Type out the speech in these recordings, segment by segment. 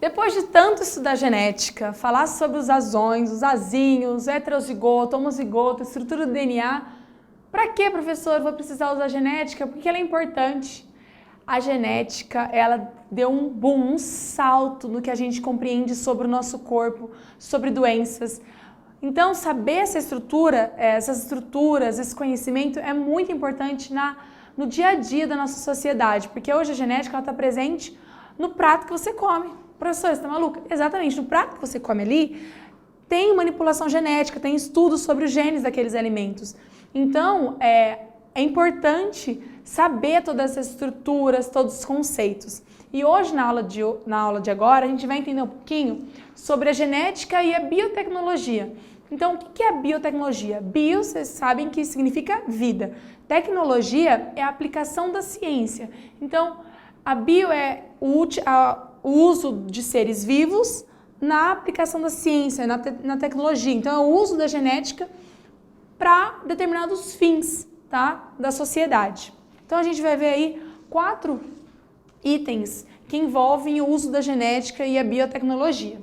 Depois de tanto estudar genética, falar sobre os azões, os azinhos, heterozigoto, homozigoto, estrutura do DNA, para que, professor, eu vou precisar usar genética? Porque ela é importante. A genética, ela deu um boom, um salto no que a gente compreende sobre o nosso corpo, sobre doenças. Então, saber essas estruturas, esse conhecimento é muito importante no dia a dia da nossa sociedade, porque hoje a genética está presente no prato que você come. Professor, você está maluca? Exatamente, no prato que você come ali, tem manipulação genética, tem estudos sobre os genes daqueles alimentos. Então, é importante saber todas essas estruturas, todos os conceitos. E hoje, na aula de agora, a gente vai entender um pouquinho sobre a genética e a biotecnologia. Então, o que é a biotecnologia? Bio, vocês sabem que significa vida. Tecnologia é a aplicação da ciência. Então, a bio é o uso de seres vivos na aplicação da ciência, na tecnologia. Então, é o uso da genética para determinados fins, tá, da sociedade. Então, a gente vai ver aí 4 itens que envolvem o uso da genética e a biotecnologia.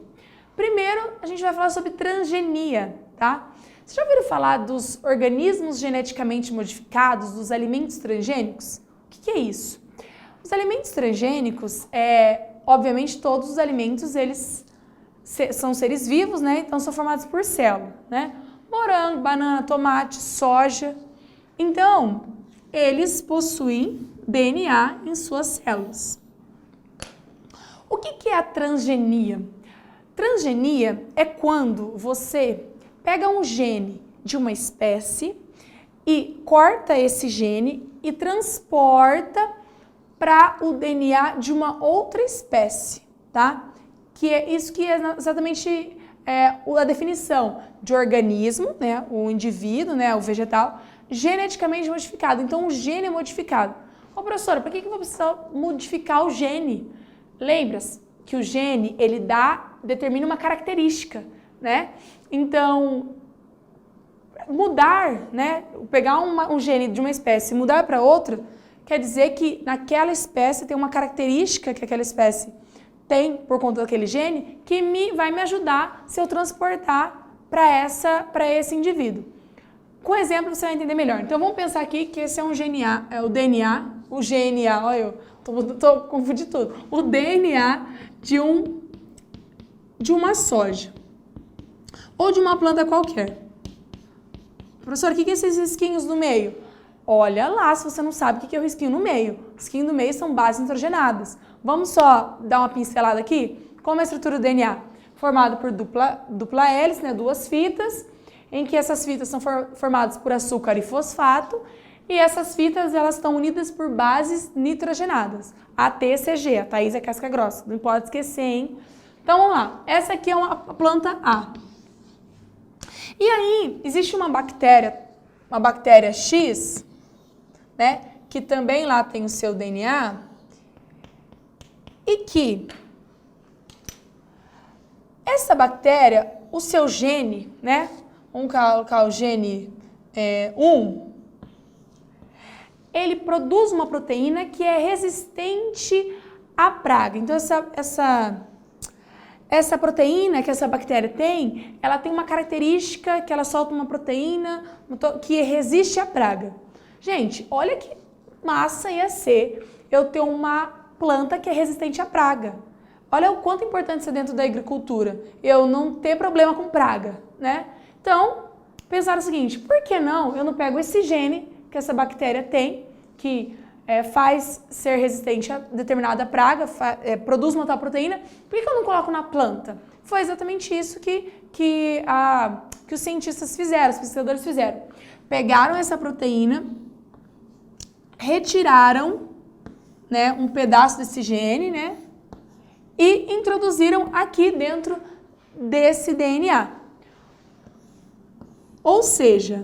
Primeiro, a gente vai falar sobre transgenia, tá? Vocês já ouviram falar dos organismos geneticamente modificados, dos alimentos transgênicos? O que é isso? Os alimentos transgênicos, obviamente, todos os alimentos, eles são seres vivos, né? Então, são formados por célula, né? Morango, banana, tomate, soja. Então, eles possuem DNA em suas células. O que é a transgenia? Transgenia é quando você pega um gene de uma espécie e corta esse gene e transporta para o DNA de uma outra espécie, tá? Que é isso que é exatamente a definição de organismo, né? O indivíduo, né? O vegetal, geneticamente modificado. Então, o gene é modificado. Ô, professora, para que eu vou precisar modificar o gene? Lembra-se que o gene, ele determina uma característica, né? Então, mudar, né? Pegar um gene de uma espécie e mudar para outra, quer dizer que naquela espécie tem uma característica que aquela espécie tem por conta daquele gene que vai me ajudar se eu transportar para esse indivíduo. Com exemplo, você vai entender melhor. Então, vamos pensar aqui que esse é o DNA, olha eu, tô confundindo tudo. O DNA de uma soja ou de uma planta qualquer. Professor, o que é esses risquinhos no meio? Olha lá, se você não sabe o que é o risquinho no meio. O risquinho no meio são bases nitrogenadas. Vamos só dar uma pincelada aqui? Como é a estrutura do DNA? Formado por dupla hélice, né, 2 fitas, em que essas fitas são formadas por açúcar e fosfato, e essas fitas elas estão unidas por bases nitrogenadas. ATCG, a Thaís é casca grossa, não pode esquecer, hein? Então vamos lá, essa aqui é uma planta A. E aí, existe uma bactéria X, né, que também lá tem o seu DNA, e que essa bactéria, o seu gene, né, vamos colocar o gene 1, ele produz uma proteína que é resistente à praga. Então, essa proteína que essa bactéria tem, ela tem uma característica que ela solta uma proteína que resiste à praga. Gente, olha que massa ia ser eu ter uma planta que é resistente à praga. Olha o quanto é importante isso dentro da agricultura, eu não ter problema com praga, né? Então, pensaram o seguinte, por que não eu não pego esse gene que essa bactéria tem, que faz ser resistente a determinada praga, produz uma tal proteína, por que eu não coloco na planta? Foi exatamente isso que os cientistas fizeram, os pesquisadores fizeram. Pegaram essa proteína, retiraram, né, um pedaço desse gene, né, e introduziram aqui dentro desse DNA. Ou seja,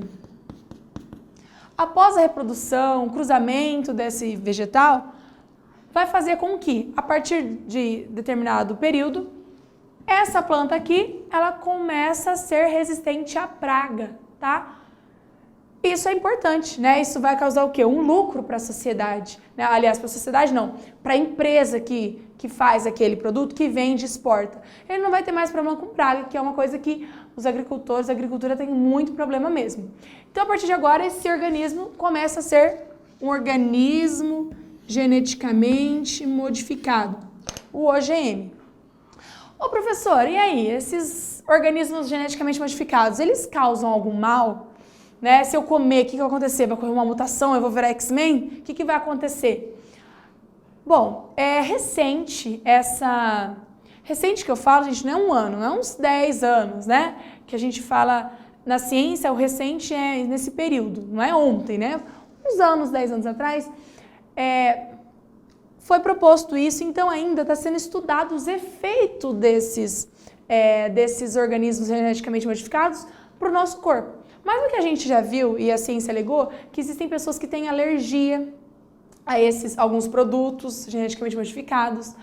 após a reprodução, o cruzamento desse vegetal, vai fazer com que, a partir de determinado período, essa planta aqui ela começa a ser resistente à praga, tá? Isso é importante, né? Isso vai causar o quê? Um lucro para a sociedade, né? Aliás, para a sociedade não, para a empresa que faz aquele produto, que vende e exporta. Ele não vai ter mais problema com praga, que é uma coisa que os agricultores, a agricultura tem muito problema mesmo. Então, a partir de agora, esse organismo começa a ser um organismo geneticamente modificado, o OGM. Ô professor, e aí? Esses organismos geneticamente modificados, eles causam algum mal? Né? Se eu comer, o que vai acontecer? Vai ocorrer uma mutação? Eu vou virar X-Men? O que vai acontecer? Bom, é recente essa... Recente que eu falo, gente, não é um ano, não é uns 10 anos, né? Que a gente fala na ciência, o recente é nesse período, não é ontem, né? Uns anos, 10 anos atrás, foi proposto isso, então ainda está sendo estudado os efeitos desses organismos geneticamente modificados para o nosso corpo. Mas o que a gente já viu, e a ciência alegou, que existem pessoas que têm alergia a alguns produtos geneticamente modificados,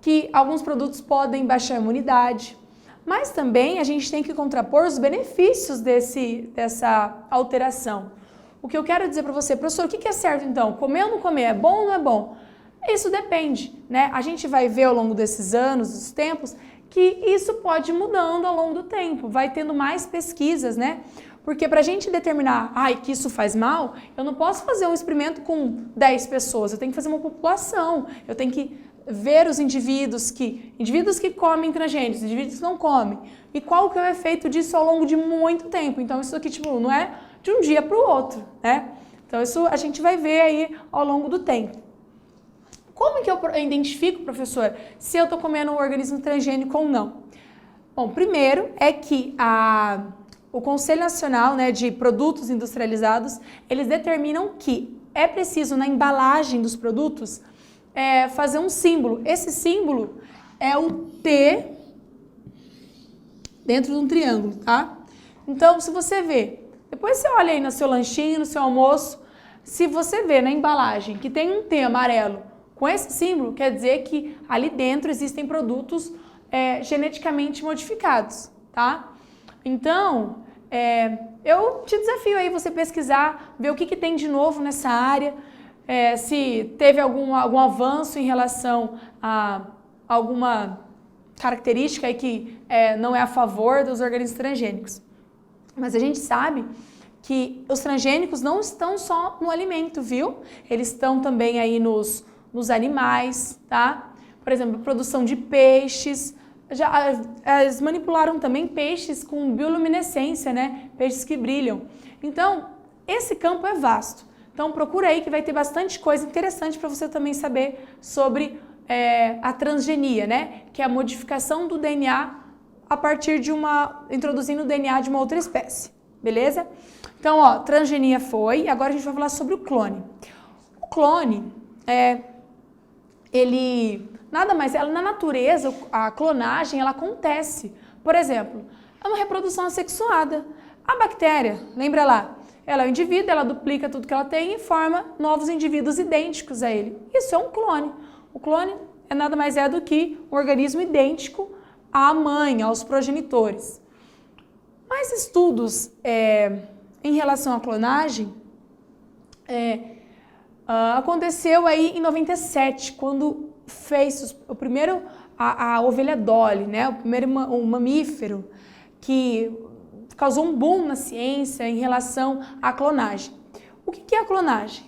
que alguns produtos podem baixar a imunidade, mas também a gente tem que contrapor os benefícios dessa alteração. O que eu quero dizer para você, professor, o que é certo então? Comer ou não comer? É bom ou não é bom? Isso depende, né? A gente vai ver ao longo desses anos, dos tempos, que isso pode ir mudando ao longo do tempo, vai tendo mais pesquisas, né? Porque para a gente determinar que isso faz mal, eu não posso fazer um experimento com 10 pessoas, eu tenho que fazer uma população, eu tenho que ver os indivíduos que comem transgênicos, indivíduos que não comem, e qual que é o efeito disso ao longo de muito tempo. Então isso aqui não é de um dia para o outro, né? Então isso a gente vai ver aí ao longo do tempo. Como que eu identifico, professor, se eu estou comendo um organismo transgênico ou não? Bom, primeiro é que o Conselho Nacional, né, de Produtos Industrializados, eles determinam que é preciso, na embalagem dos produtos, fazer um símbolo. Esse símbolo é o T dentro de um triângulo, tá? Então, se você vê, depois você olha aí no seu lanchinho, no seu almoço, se você vê na embalagem que tem um T amarelo com esse símbolo, quer dizer que ali dentro existem produtos geneticamente modificados, tá? Então, eu te desafio aí você pesquisar, ver o que tem de novo nessa área, se teve algum avanço em relação a alguma característica aí que não é a favor dos organismos transgênicos. Mas a gente sabe que os transgênicos não estão só no alimento, viu? Eles estão também aí nos animais, tá? Por exemplo, produção de peixes. Eles manipularam também peixes com bioluminescência, né? Peixes que brilham. Então, esse campo é vasto. Então, procura aí que vai ter bastante coisa interessante para você também saber sobre a transgenia, né? Que é a modificação do DNA a partir de introduzindo o DNA de uma outra espécie, beleza? Então, ó, transgenia foi, agora a gente vai falar sobre o clone. O clone, ele nada mais, na natureza, a clonagem, ela acontece. Por exemplo, é uma reprodução assexuada. A bactéria, lembra lá, ela é um indivíduo, ela duplica tudo que ela tem e forma novos indivíduos idênticos a ele. Isso é um clone. O clone nada mais do que um organismo idêntico à mãe, aos progenitores. Mais estudos em relação à clonagem aconteceu aí em 97, quando fez o primeiro, a ovelha Dolly, né? O primeiro um mamífero que causou um boom na ciência em relação à clonagem. O que é a clonagem?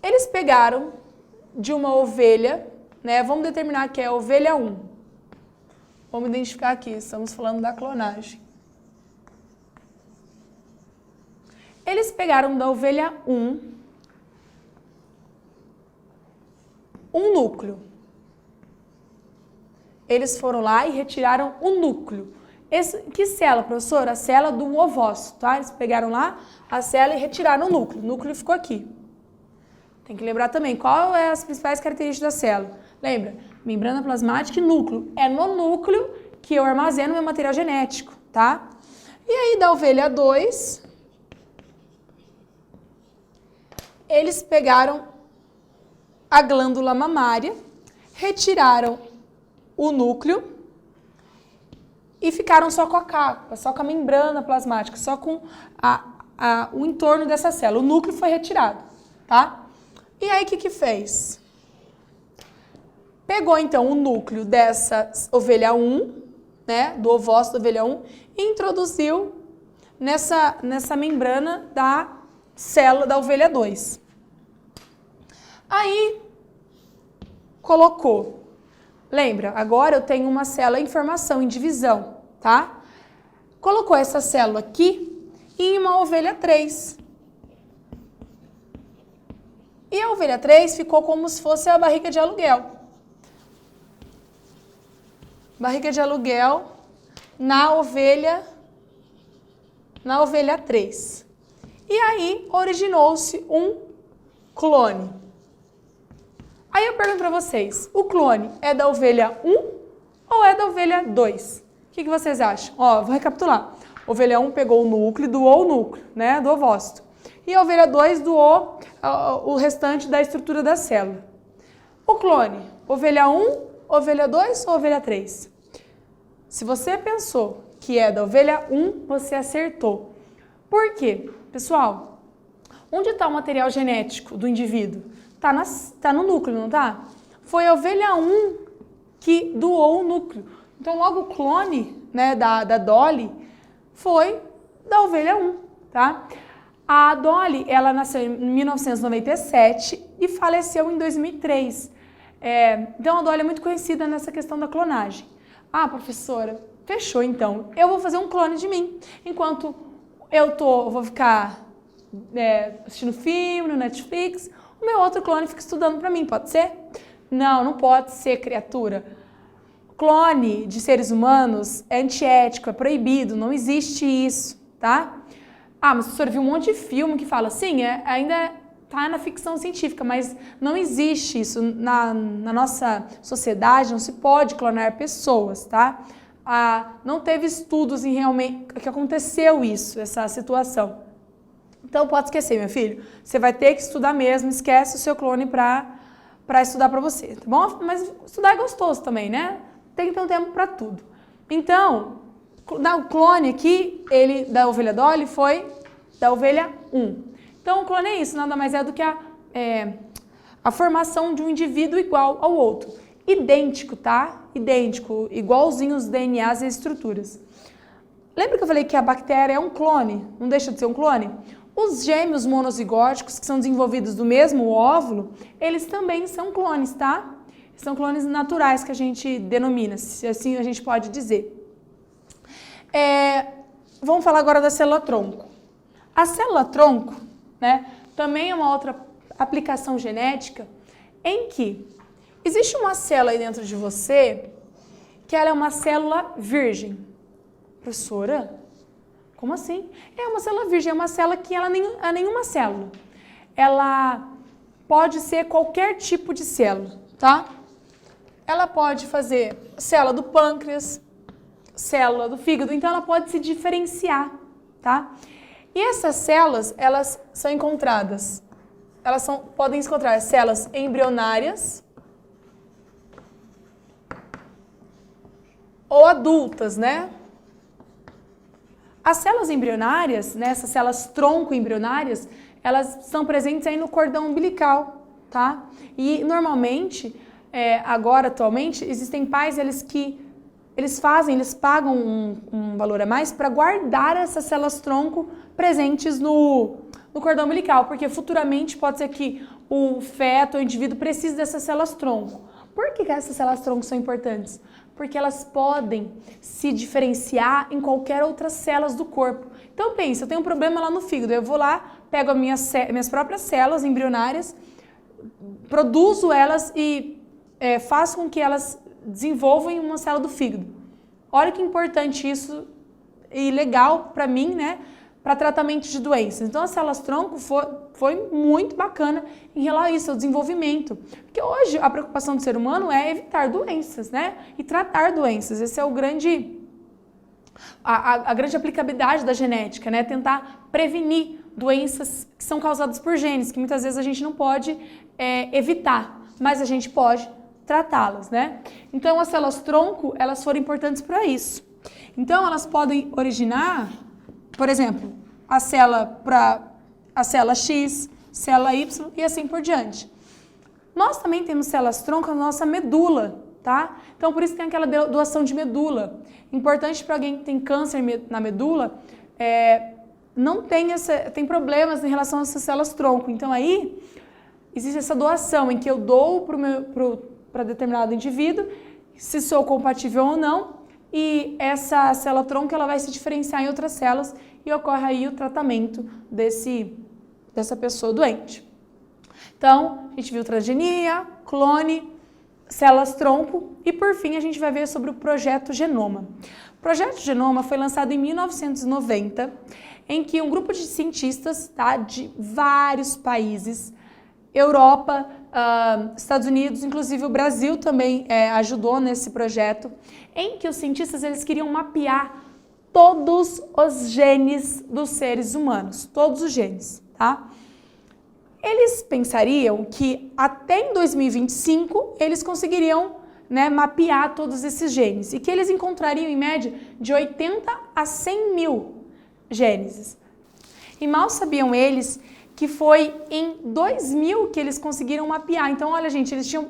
Eles pegaram de uma ovelha, né? Vamos determinar que é a ovelha 1. Vamos identificar aqui, estamos falando da clonagem. Eles pegaram da ovelha 1 um núcleo. Eles foram lá e retiraram o núcleo. Que célula, professora? A célula do ovócito, tá? Eles pegaram lá a célula e retiraram o núcleo. O núcleo ficou aqui. Tem que lembrar também qual é as principais características da célula. Lembra? Membrana plasmática e núcleo. É no núcleo que eu armazeno meu material genético, tá? E aí, da ovelha 2, eles pegaram a glândula mamária, retiraram o núcleo e ficaram só com a capa, só com a membrana plasmática, só com o entorno dessa célula. O núcleo foi retirado, tá? E aí, o que fez? Pegou, então, o núcleo dessa ovelha 1, né, do ovócito da ovelha 1, e introduziu nessa membrana da célula da ovelha 2. Aí, colocou. Lembra, agora eu tenho uma célula em formação, em divisão, tá? Colocou essa célula aqui em uma ovelha 3. E a ovelha 3 ficou como se fosse a barriga de aluguel. Barriga de aluguel na ovelha 3. E aí originou-se um clone. Aí eu pergunto para vocês, o clone é da ovelha 1 ou é da ovelha 2? O que vocês acham? Ó, vou recapitular. Ovelha 1 pegou o núcleo, doou o núcleo, né, do ovócito. E a ovelha 2 doou o restante da estrutura da célula. O clone, ovelha 1, ovelha 2 ou ovelha 3? Se você pensou que é da ovelha 1, você acertou. Por quê? Pessoal, onde está o material genético do indivíduo? Tá no núcleo, não tá? Foi a ovelha 1 que doou o núcleo. Então, logo o clone, né, da Dolly foi da ovelha 1, tá? A Dolly, ela nasceu em 1997 e faleceu em 2003. Então, a Dolly é muito conhecida nessa questão da clonagem. Ah, professora, fechou então. Eu vou fazer um clone de mim. Enquanto eu vou ficar assistindo filme no Netflix, o meu outro clone fica estudando para mim, pode ser? Não, não pode ser, criatura. Clone de seres humanos é antiético, é proibido, não existe isso, tá? Ah, mas o senhor viu um monte de filme que fala assim, ainda tá na ficção científica, mas não existe isso. Na nossa sociedade não se pode clonar pessoas, tá? Não teve estudos em realmente que aconteceu isso, essa situação. Então pode esquecer, meu filho. Você vai ter que estudar mesmo, esquece o seu clone para estudar para você, tá bom? Mas estudar é gostoso também, né? Tem que ter um tempo para tudo. Então, o clone aqui, ele da ovelha Dolly foi da ovelha 1. Então, o clone é isso, nada mais é do que a formação de um indivíduo igual ao outro. Idêntico, tá? Idêntico, igualzinho os DNAs e as estruturas. Lembra que eu falei que a bactéria é um clone? Não deixa de ser um clone? Os gêmeos monozigóticos, que são desenvolvidos do mesmo óvulo, eles também são clones, tá? São clones naturais que a gente denomina, se assim a gente pode dizer. Vamos falar agora da célula-tronco. A célula-tronco, né, também é uma outra aplicação genética em que existe uma célula aí dentro de você que ela é uma célula virgem. Professora, como assim? É uma célula virgem, é uma célula que ela é nenhuma célula. Ela pode ser qualquer tipo de célula, tá? Ela pode fazer célula do pâncreas, célula do fígado, então ela pode se diferenciar, tá? E essas células, elas são encontradas, podem encontrar células embrionárias ou adultas, né? As células embrionárias, né, essas células tronco embrionárias, elas são presentes aí no cordão umbilical, tá? E normalmente, atualmente, existem pais, eles pagam um valor a mais para guardar essas células tronco presentes no cordão umbilical, porque futuramente pode ser que o feto, o indivíduo, precise dessas células tronco. Por que essas células tronco são importantes? Porque elas podem se diferenciar em qualquer outras células do corpo. Então pensa, eu tenho um problema lá no fígado, eu vou lá, pego as minhas próprias células embrionárias, produzo elas e faço com que elas desenvolvam uma célula do fígado. Olha que importante isso e legal para mim, né? Para tratamento de doenças. Então, as células-tronco foi muito bacana em relação a isso, ao desenvolvimento. Porque hoje a preocupação do ser humano é evitar doenças, né? E tratar doenças. Esse é a grande aplicabilidade da genética, né? Tentar prevenir doenças que são causadas por genes, que muitas vezes a gente não pode evitar, mas a gente pode tratá-las, né? Então, as células-tronco, elas foram importantes para isso. Então, elas podem originar, por exemplo, a célula X, célula Y e assim por diante. Nós também temos células-tronco na nossa medula, tá? Então, por isso tem aquela doação de medula. Importante para alguém que tem câncer na medula, não tem problemas em relação a essas células-tronco. Então, aí, existe essa doação em que eu dou para determinado indivíduo, se sou compatível ou não, e essa célula-tronco ela vai se diferenciar em outras células e ocorre aí o tratamento dessa pessoa doente. Então, a gente viu transgenia, clone, células-tronco e, por fim, a gente vai ver sobre o Projeto Genoma. O Projeto Genoma foi lançado em 1990, em que um grupo de cientistas, tá, de vários países, Europa, Estados Unidos, inclusive o Brasil também ajudou nesse projeto, em que os cientistas eles queriam mapear todos os genes dos seres humanos, todos os genes, tá? Eles pensariam que até em 2025 eles conseguiriam, né, mapear todos esses genes e que eles encontrariam em média de 80 a 100 mil genes. E mal sabiam eles que foi em 2000 que eles conseguiram mapear. Então, olha, gente, eles tinham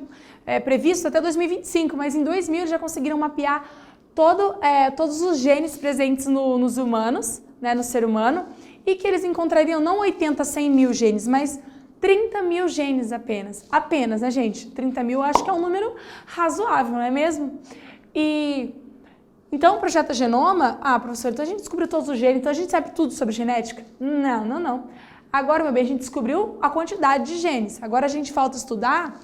previsto até 2025, mas em 2000 eles já conseguiram mapear todos os genes presentes nos humanos, né, no ser humano, e que eles encontrariam não 80, 100 mil genes, mas 30 mil genes apenas. Apenas, né, gente? 30 mil eu acho que é um número razoável, não é mesmo? Então, o Projeto Genoma, professor, então a gente descobriu todos os genes, então a gente sabe tudo sobre genética? Não. Agora, meu bem, a gente descobriu a quantidade de genes. Agora a gente falta estudar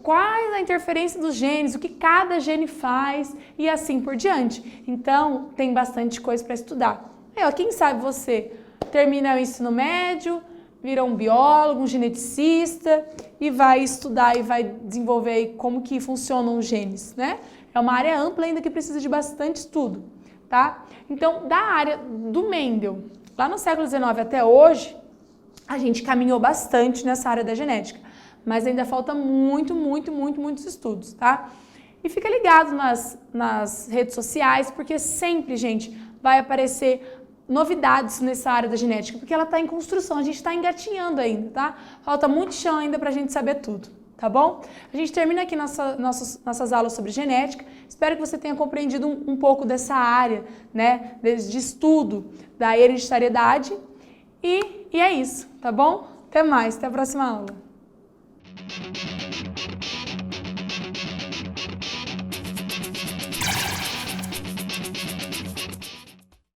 qual é a interferência dos genes, o que cada gene faz e assim por diante. Então, tem bastante coisa para estudar. Quem sabe você termina o ensino médio, vira um biólogo, um geneticista e vai estudar e vai desenvolver aí como que funcionam os genes, né? É uma área ampla ainda que precisa de bastante estudo, tá? Então, da área do Mendel, lá no século XIX até hoje, a gente caminhou bastante nessa área da genética, mas ainda falta muitos estudos, tá? E fica ligado nas redes sociais, porque sempre, gente, vai aparecer novidades nessa área da genética, porque ela está em construção, a gente está engatinhando ainda, tá? Falta muito chão ainda para a gente saber tudo, tá bom? A gente termina aqui nossas aulas sobre genética, espero que você tenha compreendido um pouco dessa área, né, de estudo da hereditariedade, e é isso, tá bom? Até mais, até a próxima aula.